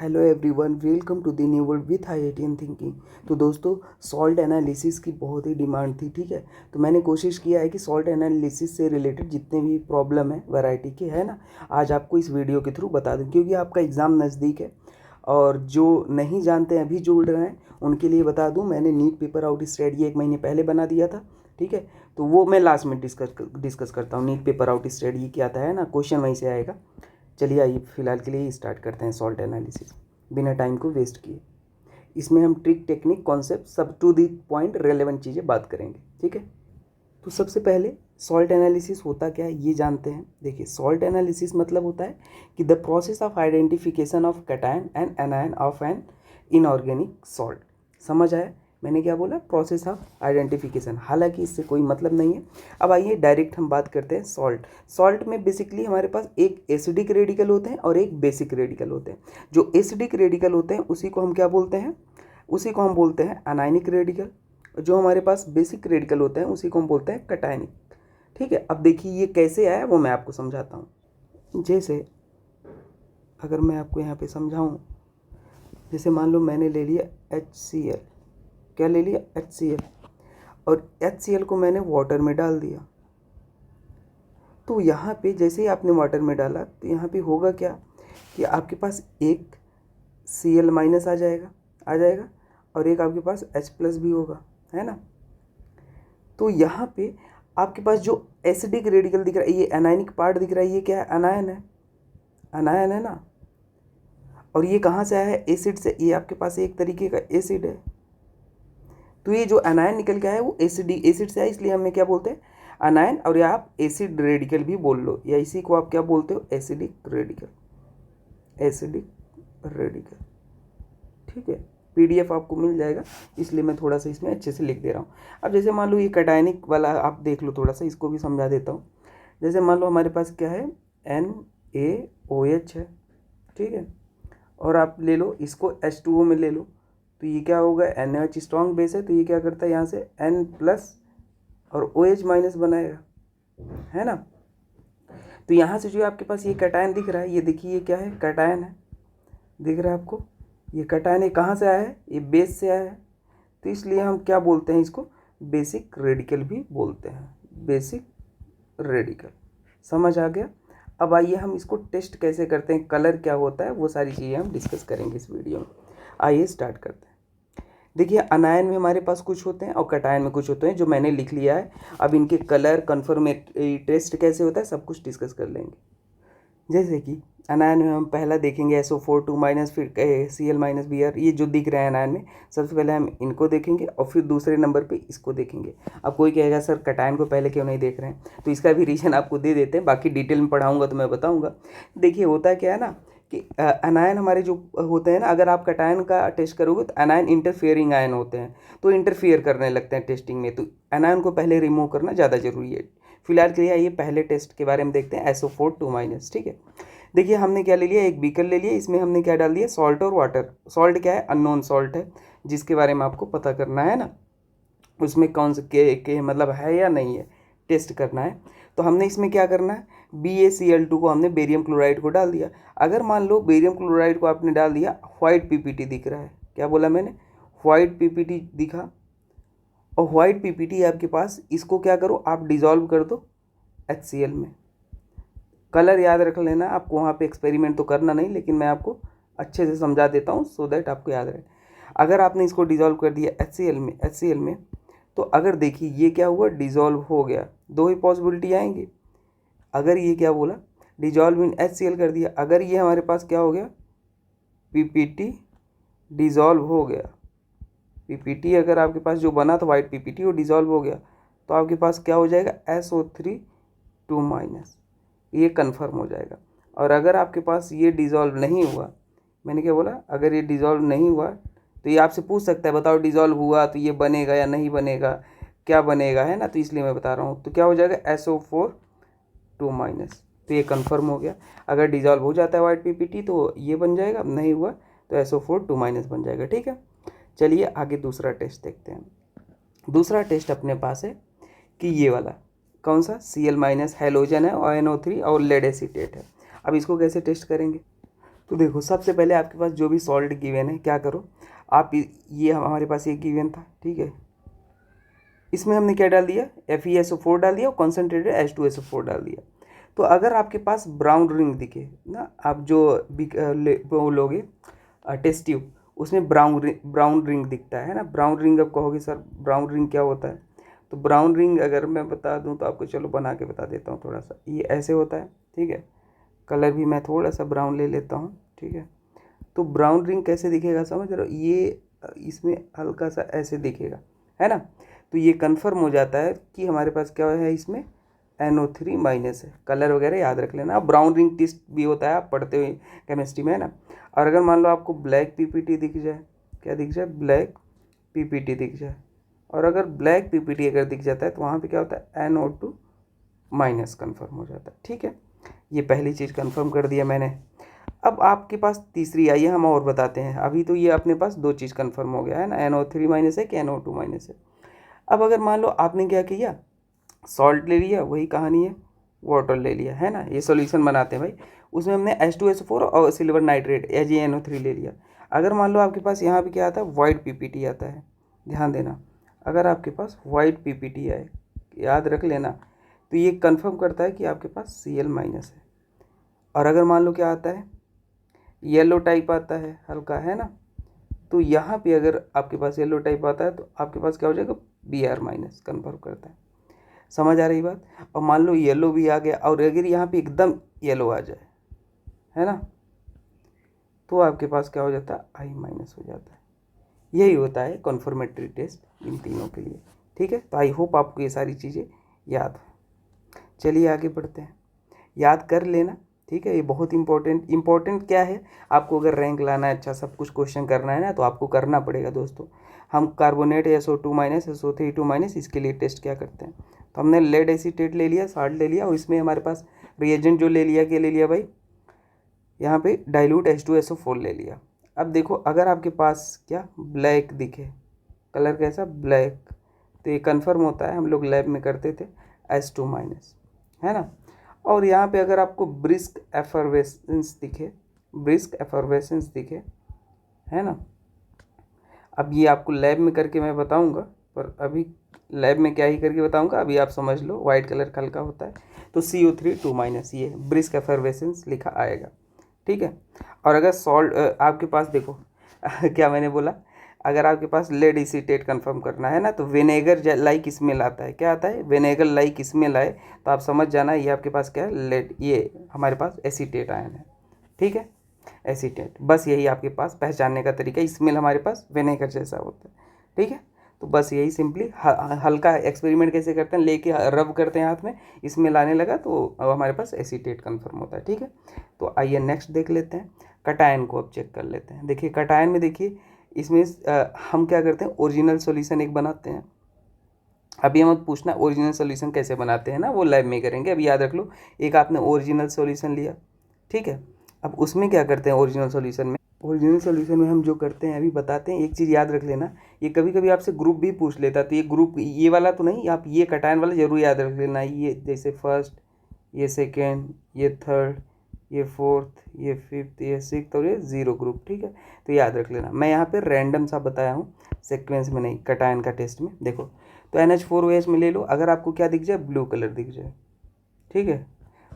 Hello everyone, welcome to the new world with IITian thinking. तो दोस्तों, salt analysis की बहुत ही डिमांड थी। ठीक है, तो मैंने कोशिश किया है कि सॉल्ट एनालिसिस से रिलेटेड जितने भी प्रॉब्लम है वैरायटी के है ना, आज आपको इस वीडियो के थ्रू बता दूं, क्योंकि आपका एग्ज़ाम नज़दीक है। और जो नहीं जानते हैं, अभी जुड़ रहे हैं, उनके लिए बता दूं, मैंने नीट पेपर आउट स्ट्रेटजी 1 महीने पहले बना दिया था। ठीक है, तो वो मैं लास्ट में डिस्कस करता हूँ। नीट पेपर आउट स्ट्रेटजी क्या आता है ना, क्वेश्चन वहीं से आएगा। चलिए आइए फिलहाल के लिए स्टार्ट करते हैं सॉल्ट एनालिसिस बिना टाइम को वेस्ट किए। इसमें हम ट्रिक, टेक्निक, कॉन्सेप्ट, सब टू दी पॉइंट रेलेवेंट चीज़ें बात करेंगे। ठीक है, तो सबसे पहले सॉल्ट एनालिसिस होता क्या है ये जानते हैं। देखिए, सॉल्ट एनालिसिस मतलब होता है कि the process of identification of cation and anion of an inorganic salt. समझ आया मैंने क्या बोला? Process of identification. हालांकि इससे कोई मतलब नहीं है। अब आइए डायरेक्ट हम बात करते हैं सॉल्ट। सॉल्ट में बेसिकली हमारे पास एक एसिडिक रेडिकल होते हैं और एक बेसिक रेडिकल होते हैं। जो एसिडिक रेडिकल होते हैं उसी को हम क्या बोलते हैं? उसी को हम बोलते हैं अनायनिक रेडिकल। जो हमारे पास बेसिक रेडिकल होते हैं उसी को हम बोलते हैं कटायनिक। ठीक है, अब देखिए ये कैसे आया वो मैं आपको समझाता हूँ। जैसे अगर मैं आपको यहाँ पे समझाऊँ, जैसे मान लो मैंने ले लिया HCl। क्या ले लिया? HCl। और HCl को मैंने वाटर में डाल दिया। तो यहाँ पे जैसे ही आपने वाटर में डाला तो यहाँ पे होगा क्या कि आपके पास एक Cl माइनस आ जाएगा और एक आपके पास H प्लस भी होगा, है ना। तो यहाँ पे आपके पास जो एसिडिक रेडिकल दिख रहा है, ये एनायनिक पार्ट दिख रहा है, ये क्या है? अनायन है ना। और ये कहाँ से आया है? एसिड से। ये आपके पास एक तरीके का एसिड है। तो ये जो अनायन निकल के आया है वो एसिड से आया, इसलिए हमें क्या बोलते हैं? अनायन। और या आप एसिड रेडिकल भी बोल लो, या इसी को आप क्या बोलते हो? Acidic radical. ठीक है, PDF आपको मिल जाएगा, इसलिए मैं थोड़ा सा इसमें अच्छे से लिख दे रहा हूँ। अब जैसे मान लो ये कटायनिक वाला आप देख लो, थोड़ा सा इसको भी समझा देता हूँ। जैसे मान लो हमारे पास क्या है? NaOH है। ठीक है, और आप ले लो इसको H2O में ले लो, तो ये क्या होगा? NaOH स्ट्रॉन्ग बेस है, तो ये क्या करता है? यहाँ से N प्लस और OH माइनस बनाएगा, है ना। तो यहाँ से जो आपके पास ये कैटायन दिख रहा है, ये देखिए ये क्या है? कैटायन है। दिख रहा है आपको? ये कैटायन कहाँ से आया है? ये बेस से आया है। तो इसलिए हम क्या बोलते हैं इसको? बेसिक रेडिकल भी बोलते हैं। Basic radical. समझ आ गया? अब आइए हम इसको टेस्ट कैसे करते हैं, कलर क्या होता है, वो सारी चीज़ें हम डिस्कस करेंगे इस वीडियो में। आइए स्टार्ट करते हैं। देखिए, अनायन में हमारे पास कुछ होते हैं और कटायन में कुछ होते हैं, जो मैंने लिख लिया है। अब इनके कलर, कन्फर्मेटरी टेस्ट कैसे होता है, सब कुछ डिस्कस कर लेंगे। जैसे कि अनायन में हम पहला देखेंगे SO4 2 माइनस, फिर Cl माइनस Br, ये जो दिख रहे हैं अनायन में, सबसे पहले हम इनको देखेंगे और फिर दूसरे नंबर पे इसको देखेंगे। अब कोई कहेगा सर कटायन को पहले क्यों नहीं देख रहे हैं, तो इसका भी रीज़न आपको दे देते हैं, बाकी डिटेल में पढ़ाऊँगा तो मैं बताऊँगा। देखिए होता क्या है ना कि अनायन हमारे जो होते हैं ना, अगर आप कटायन का टेस्ट करोगे तो अनायन इंटरफेयरिंग आयन होते हैं, तो इंटरफेयर करने लगते हैं टेस्टिंग में, तो अनायन को पहले रिमूव करना ज़्यादा जरूरी है। फिलहाल के लिए आइए पहले टेस्ट के बारे में देखते हैं, SO4 2 माइनस। ठीक है, देखिए हमने क्या ले लिया? एक बीकर ले लिया, इसमें हमने क्या डाल दिया? सॉल्ट और वाटर। सॉल्ट क्या है? अननोन सॉल्ट है, जिसके बारे में आपको पता करना है ना, उसमें कौन से के मतलब है या नहीं है, टेस्ट करना है। तो हमने इसमें क्या करना है? BaCl2 को हमने बेरियम क्लोराइड को डाल दिया। अगर मान लो बेरियम क्लोराइड को आपने डाल दिया, व्हाइट PPT दिख रहा है। क्या बोला मैंने? व्हाइट PPT दिखा। और व्हाइट PPT आपके पास, इसको क्या करो आप? डिजॉल्व कर दो HCl में। कलर याद रख लेना, आपको वहाँ पे एक्सपेरिमेंट तो करना नहीं, लेकिन मैं आपको अच्छे से समझा देता हूँ सो दैट आपको याद रहे। अगर आपने इसको डिज़ोल्व कर दिया HCl में, तो अगर देखिए ये क्या हुआ? डिज़ोल्व हो गया। दो ही पॉसिबिलिटी आएंगी। अगर ये क्या बोला? डिज़ोल्व इन HCl कर दिया, अगर ये हमारे पास क्या हो गया? PPT डिज़ोल्व हो गया। PPT अगर आपके पास जो बना था वाइट PPT वो डिज़ोल्व हो गया, तो आपके पास क्या हो जाएगा? SO3 2 माइनस, ये कन्फर्म हो जाएगा। और अगर आपके पास ये डिज़ोल्व नहीं हुआ, मैंने क्या बोला? अगर ये डिज़ोल्व नहीं हुआ तो ये आपसे पूछ सकता है बताओ डिज़ोल्व हुआ तो ये बनेगा या नहीं बनेगा, क्या बनेगा, है ना। तो इसलिए मैं बता रहा हूँ, तो क्या हो जाएगा? SO4 2 माइनस, तो ये कन्फर्म हो गया। अगर डिज़ोल्व हो जाता है वाइट PPT तो ये बन जाएगा, नहीं हुआ तो SO4 2 माइनस बन जाएगा। ठीक है, चलिए आगे दूसरा टेस्ट देखते हैं। दूसरा टेस्ट अपने पास है कि ये वाला कौन सा? Cl माइनस हैलोजन है और NO3 और लेड एसीटेट है। अब इसको कैसे टेस्ट करेंगे? तो देखो सबसे पहले आपके पास जो भी सॉल्ट गिवन है क्या करो आप, ये हमारे पास ये गिवन था, ठीक है, इसमें हमने क्या डाल दिया, FeSO4 डाल दिया और कॉन्सेंट्रेटेड H2SO4 डाल दिया। तो अगर आपके पास ब्राउन रिंग दिखे ना, आप जो वो लोगे टेस्ट ट्यूब, उसमें ब्राउन रिंग दिखता है ना, ब्राउन रिंग। अब कहोगे सर ब्राउन रिंग क्या होता है, तो ब्राउन रिंग अगर मैं बता दूं तो आपको, चलो बना के बता देता हूँ थोड़ा सा, ये ऐसे होता है, ठीक है। कलर भी मैं थोड़ा सा ब्राउन ले लेता हूँ, ठीक है। तो ब्राउन रिंग कैसे दिखेगा समझ रहे हो, ये इसमें हल्का सा ऐसे दिखेगा, है ना। तो ये कन्फर्म हो जाता है कि हमारे पास क्या है, इसमें NO3- है। कलर वगैरह याद रख लेना। अब ब्राउन रिंग टेस्ट भी होता है, आप पढ़ते हुए केमिस्ट्री में, है ना। और अगर मान लो आपको ब्लैक PPT दिख जाए, क्या दिख जाए, ब्लैक PPT दिख जाए, और अगर ब्लैक PPT अगर दिख जाता है तो वहाँ पे क्या होता है, NO2- कन्फर्म हो जाता है, ठीक है। ये पहली चीज़ कन्फर्म कर दिया मैंने। अब आपके पास तीसरी आई है, हम और बताते हैं। अभी तो ये अपने पास दो चीज़ कन्फर्म हो गया है ना, NO3- है कि NO2- है। अब अगर मान लो आपने क्या किया, सॉल्ट ले लिया, वही कहानी है, वाटर ले लिया, है ना, ये सॉल्यूशन बनाते हैं भाई, उसमें हमने H2SO4 और सिल्वर नाइट्रेट AgNO3 ले लिया। अगर मान लो आपके पास यहाँ पे क्या आता है, वाइट PPT आता है, ध्यान देना, अगर आपके पास वाइट PPT आए, याद रख लेना, तो ये कंफर्म करता है कि आपके पास Cl- है। और अगर मान लो क्या आता है, येलो टाइप आता है हल्का, है ना, तो यहाँ पे अगर आपके पास येलो टाइप आता है तो आपके पास क्या हो जाएगा, Br- कन्फर्म करता है। समझ आ रही बात। और मान लो येलो भी आ गया, और अगर यहाँ पे एकदम येलो आ जाए, है ना, तो आपके पास क्या हो जाता है, I- हो जाता है। यही होता है कॉन्फर्मेटरी टेस्ट इन तीनों के लिए, ठीक है। तो आई होप आपको ये सारी चीज़ें याद है। चलिए आगे बढ़ते हैं, याद कर लेना, ठीक है। ये बहुत इंपॉर्टेंट क्या है, आपको अगर रैंक लाना है, अच्छा सब कुछ क्वेश्चन करना है ना, तो आपको करना पड़ेगा दोस्तों। हम कार्बोनेट SO2- SO3- इसके लिए टेस्ट क्या करते हैं, तो हमने लेड एसीटेट ले लिया, साल्ट ले लिया, और इसमें हमारे पास रिएजेंट जो ले लिया, क्या ले लिया भाई, यहाँ पे डाइल्यूट H2SO4 ले लिया। अब देखो अगर आपके पास क्या ब्लैक दिखे, कलर कैसा, ब्लैक, तो ये कन्फर्म होता है, हम लोग लैब में करते थे, H2-, है ना। और यहाँ पे अगर आपको ब्रिस्क एफरवेसेंस दिखे, है ना, अब ये आपको लैब में करके मैं बताऊंगा, पर अभी लैब में क्या ही करके बताऊंगा, अभी आप समझ लो, वाइट कलर का हल्का होता है, तो CO3-, ये ब्रिस्क एफरवेसेंस लिखा आएगा, ठीक है। और अगर सॉल्ट आपके पास देखो क्या मैंने बोला, अगर आपके पास लेड एसीटेट कन्फर्म करना है ना, तो विनेगर लाइक स्मेल आता है, क्या आता है, विनेगर लाइक स्मेल आए, तो आप समझ जाना ये आपके पास क्या है, लेड, ये हमारे पास एसीटेट आयन है, ठीक है, एसीटेट। बस यही आपके पास पहचानने का तरीका, स्मेल हमारे पास विनेगर जैसा होता है, ठीक है। तो बस यही सिंपली हल्का एक्सपेरिमेंट कैसे करते हैं, लेके रब करते हैं हाथ में, इसमें लाने लगा तो हमारे पास एसीटेट कन्फर्म होता है, ठीक है। तो आइए नेक्स्ट देख लेते हैं, कटायन को अब चेक कर लेते हैं। देखिए कटायन में, देखिए इसमें हम क्या करते हैं, ओरिजिनल सॉल्यूशन एक बनाते हैं। अभी मत पूछना ओरिजिनल सॉल्यूशन कैसे बनाते हैं ना, वो लैब में करेंगे, अभी याद रख लो। एक आपने ओरिजिनल सॉल्यूशन लिया, ठीक है। अब उसमें क्या करते हैं, ओरिजिनल सॉल्यूशन में हम जो करते हैं अभी बताते हैं। एक चीज़ याद रख लेना, ये कभी कभी आपसे ग्रुप भी पूछ लेता, तो ये ग्रुप ये वाला तो नहीं, आप ये कटायन वाला जरूर याद रख लेना, ये जैसे फर्स्ट, ये सेकेंड, ये थर्ड, ये फोर्थ, ये फिफ्थ, ये सिक्स्थ, और ये जीरो ग्रुप, ठीक है। तो याद रख लेना, मैं यहाँ पे रैंडम सा बताया हूँ, सीक्वेंस में नहीं, कटायन का टेस्ट में। देखो तो NH4OH में ले लो, अगर आपको क्या दिख जाए, ब्लू कलर दिख जाए, ठीक है,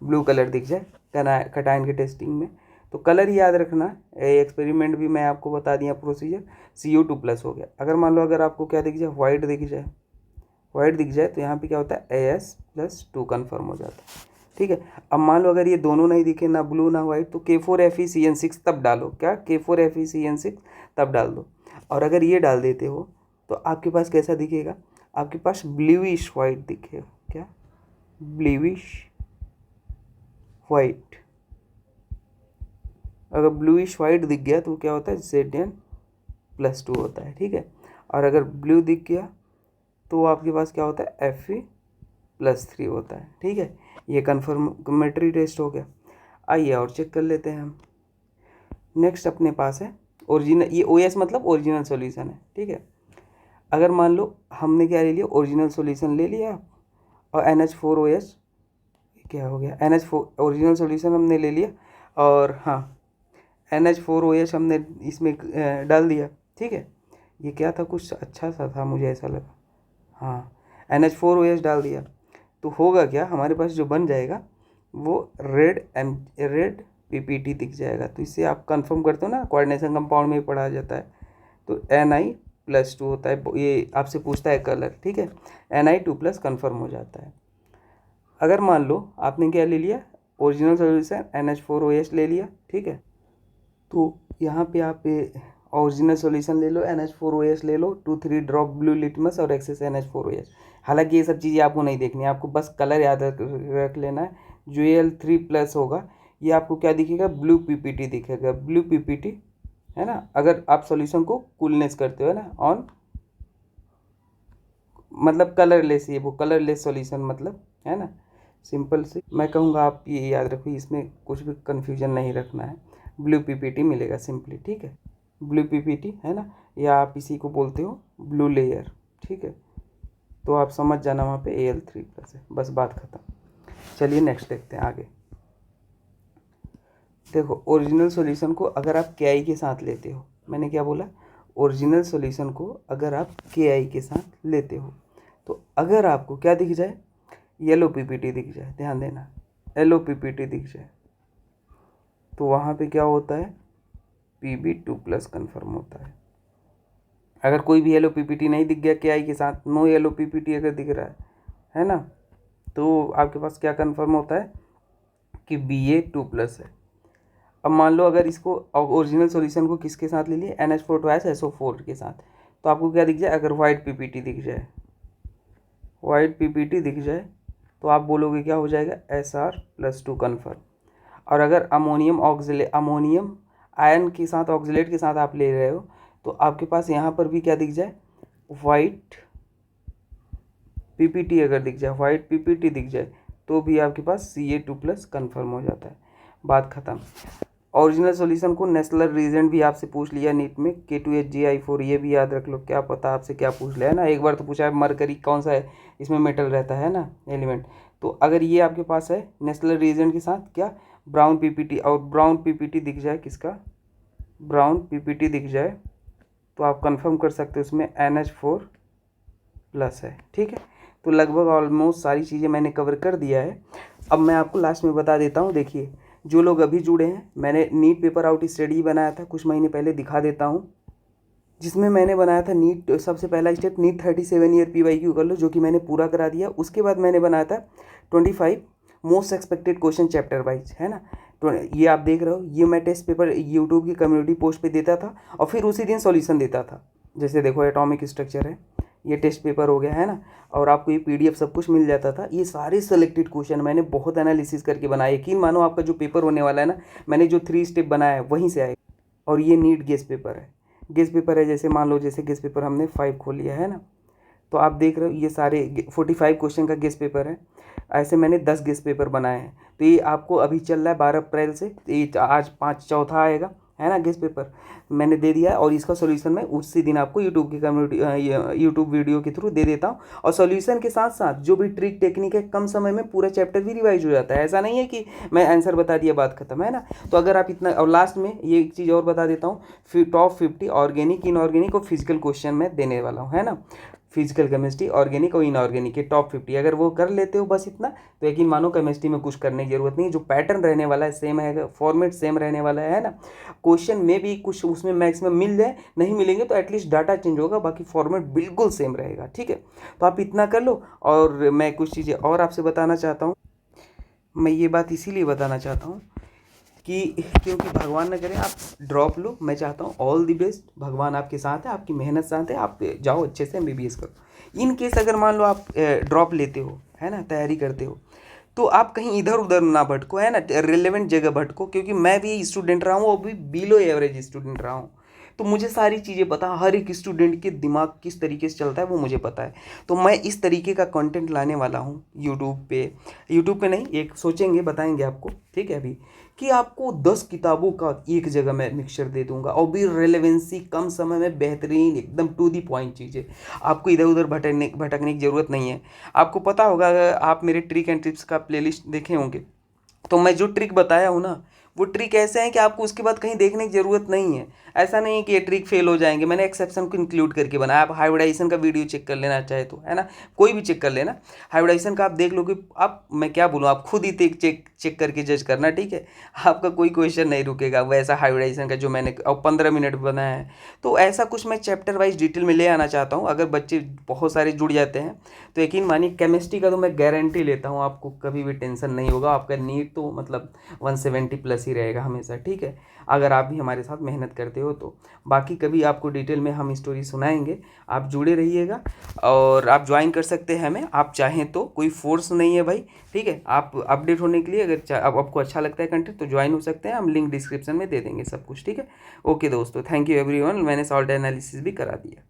ब्लू कलर दिख जाए कटायन के टेस्टिंग में, तो कलर ही याद रखना। एक्सपेरिमेंट भी मैं आपको बता दिया, प्रोसीजर, CO2+ हो गया। अगर मान लो अगर आपको क्या दिख जाए, वाइट दिख जाए, तो यहाँ पे क्या होता है, As+2 कन्फर्म हो जाता है, ठीक है। अब मान लो अगर ये दोनों नहीं दिखे, ना ब्लू ना वाइट, तो K4FeCN6 तब डालो, क्या, K4FeCN6 तब डाल दो। और अगर ये डाल देते हो तो आपके पास कैसा दिखेगा, आपके पास ब्लूइश वाइट दिखेगा, क्या, ब्लूइश वाइट। अगर ब्लूइश वाइट दिख गया तो क्या होता है, Zn+2 होता है, ठीक है। और अगर ब्लू दिख गया तो आपके पास क्या होता है, Fe+3 होता है, ठीक है। ये कन्फर्मेटरी टेस्ट हो गया। आइए और चेक कर लेते हैं हम। नेक्स्ट अपने पास है ओरिजिनल, ये OS मतलब ओरिजिनल सॉल्यूशन है, ठीक है। अगर मान लो हमने क्या ले लिया, ओरिजिनल सॉल्यूशन ले लिया, और NH4OH, क्या हो गया, NH4 ओरिजिनल सॉल्यूशन हमने ले लिया, और हाँ NH4OH हमने इसमें डाल दिया, ठीक है। ये क्या था, कुछ अच्छा सा था, मुझे ऐसा लगा। हाँ, NH4OH डाल दिया तो होगा क्या, हमारे पास जो बन जाएगा वो रेड PPT दिख जाएगा। तो इससे आप कंफर्म करते हो ना, कोऑर्डिनेशन कंपाउंड में पढ़ा जाता है। तो Ni+2 होता है, ये आपसे पूछता है कलर, ठीक है। Ni2+ कन्फर्म हो जाता है। अगर मान लो आपने क्या ले लिया, ओरिजिनल सोल्यूशन NH4OH ले लिया, ठीक है। तो यहाँ पे आप ओरिजिनल सॉल्यूशन ले लो, NH4OH ले लो, 2-3 ड्रॉप ब्लू लिटमस और एक्सेस NH4OH। हालांकि ये सब चीज़ें आपको नहीं देखनी है, आपको बस कलर याद रख लेना है। जो Al3+ होगा ये आपको क्या दिखेगा, ब्लू PPT दिखेगा, ब्लू PPT, है ना। अगर आप सॉल्यूशन को कूलनेस करते हो ना ऑन, मतलब कलरलेस, ये वो कलरलेस सॉल्यूशन मतलब, है ना। सिंपल से मैं कहूँगा आप ये याद रखो, इसमें कुछ भी कन्फ्यूजन नहीं रखना है। ब्लू PPT मिलेगा सिंपली, ठीक है। ब्लू PPT है ना, या आप इसी को बोलते हो ब्लू लेयर, ठीक है। तो आप समझ जाना वहाँ पे Al3+ है, बस बात खत्म। चलिए नेक्स्ट देखते हैं आगे। देखो, ओरिजिनल सॉल्यूशन को अगर आप KI के साथ लेते हो, मैंने क्या बोला, ओरिजिनल सॉल्यूशन को अगर आप KI के साथ लेते हो तो अगर आपको क्या दिख जाए, येलो PPT दिख जाए, ध्यान देना, येलो PPT दिख जाए, तो वहाँ पे क्या होता है, Pb2+ कन्फर्म होता है। अगर कोई भी येलो PPT नहीं दिख गया KI के साथ, नो येलो PPT अगर दिख रहा है ना, तो आपके पास क्या कन्फर्म होता है कि Ba2+ है। अब मान लो अगर इसको ओरिजिनल सॉल्यूशन को किसके साथ ले लिए, NH4 के साथ, तो आपको क्या दिख जाए, अगर वाइट PPT दिख जाए, वाइट PPT दिख जाए, तो आप बोलोगे क्या हो जाएगा, Sr+2 कन्फर्म। और अगर अमोनियम आयन के साथ ऑक्जिलेट के साथ आप ले रहे हो, तो आपके पास यहाँ पर भी क्या दिख जाए, वाइट PPT अगर दिख जाए, वाइट PPT दिख जाए, तो भी आपके पास Ca2+ कन्फर्म हो जाता है, बात खत्म। ओरिजिनल सॉल्यूशन को नेशनल रीजेंट भी आपसे पूछ लिया नीट में, K2HgI4, ये भी याद रख लो, क्या पता आपसे क्या पूछ लिया है ना। एक बार तो पूछा है मरकरी कौन सा है, इसमें मेटल रहता है ना, एलिमेंट। तो अगर ये आपके पास है नेशनल रीजेंट के साथ क्या, ब्राउन PPT, और ब्राउन PPT दिख जाए, किसका, ब्राउन PPT दिख जाए, तो आप कंफर्म कर सकते हो उसमें NH4+ है, ठीक है। तो लगभग ऑलमोस्ट सारी चीज़ें मैंने कवर कर दिया है। अब मैं आपको लास्ट में बता देता हूँ, देखिए जो लोग अभी जुड़े हैं, मैंने नीट पेपर आउट स्टडी बनाया था कुछ महीने पहले, दिखा देता हूँ, जिसमें मैंने बनाया था नीट, सबसे पहला स्टेप नीट 37 ईयर PYQ कर लो, जो कि मैंने पूरा करा दिया। उसके बाद मैंने बनाया था 25 most expected question chapter wise, है ना। तो ये आप देख रहे हो, ये मैं टेस्ट पेपर यूट्यूब की कम्युनिटी पोस्ट पे देता था और फिर उसी दिन सॉल्यूशन देता था। जैसे देखो एटॉमिक स्ट्रक्चर है, ये टेस्ट पेपर हो गया, है ना। और आपको ये PDF सब कुछ मिल जाता था। ये सारे सेलेक्टेड क्वेश्चन मैंने बहुत एनालिसिस करके बनाए, यकीन मानो आपका जो पेपर होने वाला है ना, मैंने जो 3 स्टेप बनाया है वहीं से आएगा। और ये नीट गेस पेपर है, गेस पेपर है, जैसे मान लो जैसे गेस पेपर हमने 5 खोल लिया है ना, तो आप देख रहे हो ये सारे 45 क्वेश्चन का गेस पेपर है। ऐसे मैंने 10 गेस पेपर बनाए हैं। तो ये आपको अभी चल रहा है 12 अप्रैल से, ये आज 5 चौथा आएगा, है ना, गेस पेपर मैंने दे दिया है। और इसका सॉल्यूशन मैं उसी दिन आपको यूट्यूब की कम्युनिटी यूट्यूब वीडियो के थ्रू दे देता हूँ। और सॉल्यूशन के साथ साथ जो भी ट्रिक टेक्निक है, कम समय में पूरा चैप्टर भी रिवाइज हो जाता है। ऐसा नहीं है कि मैं आंसर बता दिया बात खत्म, है ना। तो अगर आप इतना, और लास्ट में ये एक चीज़ और बता देता हूँ, फिर टॉप 50 ऑर्गेनिक, इनऑर्गेनिक और फिजिकल क्वेश्चन मैं देने वाला हूँ, है ना। फिजिकल केमिस्ट्री, ऑर्गेनिक और इनऑर्गेनिक के टॉप 50 अगर वो कर लेते हो बस इतना, तो यकीन मानो केमिस्ट्री में कुछ करने की जरूरत नहीं है। जो पैटर्न रहने वाला है सेम है, फॉर्मेट सेम रहने वाला है ना। क्वेश्चन में भी कुछ उसमें मैक्सिमम मिल जाए, नहीं मिलेंगे तो एटलीस्ट डाटा चेंज होगा, बाकी फॉर्मेट बिल्कुल सेम रहेगा, ठीक है। तो आप इतना कर लो। और मैं कुछ चीज़ें और आपसे बताना चाहता हूँ। मैं ये बात इसीलिए बताना चाहता हूँ कि क्योंकि भगवान न करे आप ड्रॉप लो, मैं चाहता हूँ ऑल दी बेस्ट, भगवान आपके साथ है, आपकी मेहनत साथ है, आप जाओ अच्छे से MBBS करो। इन केस अगर मान लो आप ड्रॉप लेते हो, है ना, तैयारी करते हो, तो आप कहीं इधर उधर ना भटको, है ना, रिलेवेंट जगह भटको। क्योंकि मैं भी स्टूडेंट रहा हूँ, और भी बिलो एवरेज स्टूडेंट रहा हूँ, तो मुझे सारी चीज़ें पता, हर एक स्टूडेंट के दिमाग किस तरीके से चलता है वो मुझे पता है। तो मैं इस तरीके का कंटेंट लाने वाला हूँ यूट्यूब पे नहीं, एक सोचेंगे बताएंगे आपको, ठीक है, अभी कि आपको 10 किताबों का एक जगह मैं मिक्सचर दे दूंगा, और भी रेलेवेंसी, कम समय में बेहतरीन, एकदम टू दी पॉइंट चीज़ें। आपको इधर उधर भटकने की ज़रूरत नहीं है। आपको पता होगा, अगर आप मेरे ट्रिक एंड टिप्स का प्लेलिस्ट देखे होंगे, तो मैं जो ट्रिक बताया हूँ ना, वो ट्रिक ऐसे हैं कि आपको उसके बाद कहीं देखने की ज़रूरत नहीं है। ऐसा नहीं है कि ये ट्रिक फेल हो जाएंगे, मैंने एक्सेप्शन को इंक्लूड करके बनाया। आप हाइब्रिडाइजेशन का वीडियो चेक कर लेना चाहे तो, है ना, कोई भी चेक कर लेना। हाइब्रिडाइजेशन का आप देख लो कि आप, मैं क्या बोलूँ, आप खुद ही चेक चेक करके जज करना, ठीक है। आपका कोई क्वेश्चन नहीं रुकेगा वैसा हाइब्रिडाइजेशन का जो मैंने अब 15 मिनट बनाया है। तो ऐसा कुछ मैं चैप्टर वाइज डिटेल में ले आना चाहता हूँ। अगर बच्चे बहुत सारे जुड़ जाते हैं तो यकीन मानिए केमिस्ट्री का तो मैं गारंटी लेता हूँ आपको कभी भी टेंशन नहीं होगा। आपका नीट तो मतलब 170 प्लस ही रहेगा हमेशा, ठीक है, अगर आप भी हमारे साथ मेहनत करते हो तो। बाकी कभी आपको डिटेल में हम स्टोरी सुनाएंगे, आप जुड़े रहिएगा। और आप ज्वाइन कर सकते हैं हमें, आप चाहें तो, कोई फोर्स नहीं है भाई, ठीक है। आप अपडेट होने के लिए अगर अब आपको अच्छा लगता है कंटेंट तो ज्वाइन हो सकते हैं, हम लिंक डिस्क्रिप्शन में दे देंगे सब कुछ, ठीक है। ओके दोस्तों, थैंक यू एवरीवन। मैंने सॉल्ट एनालिसिस भी करा दिया।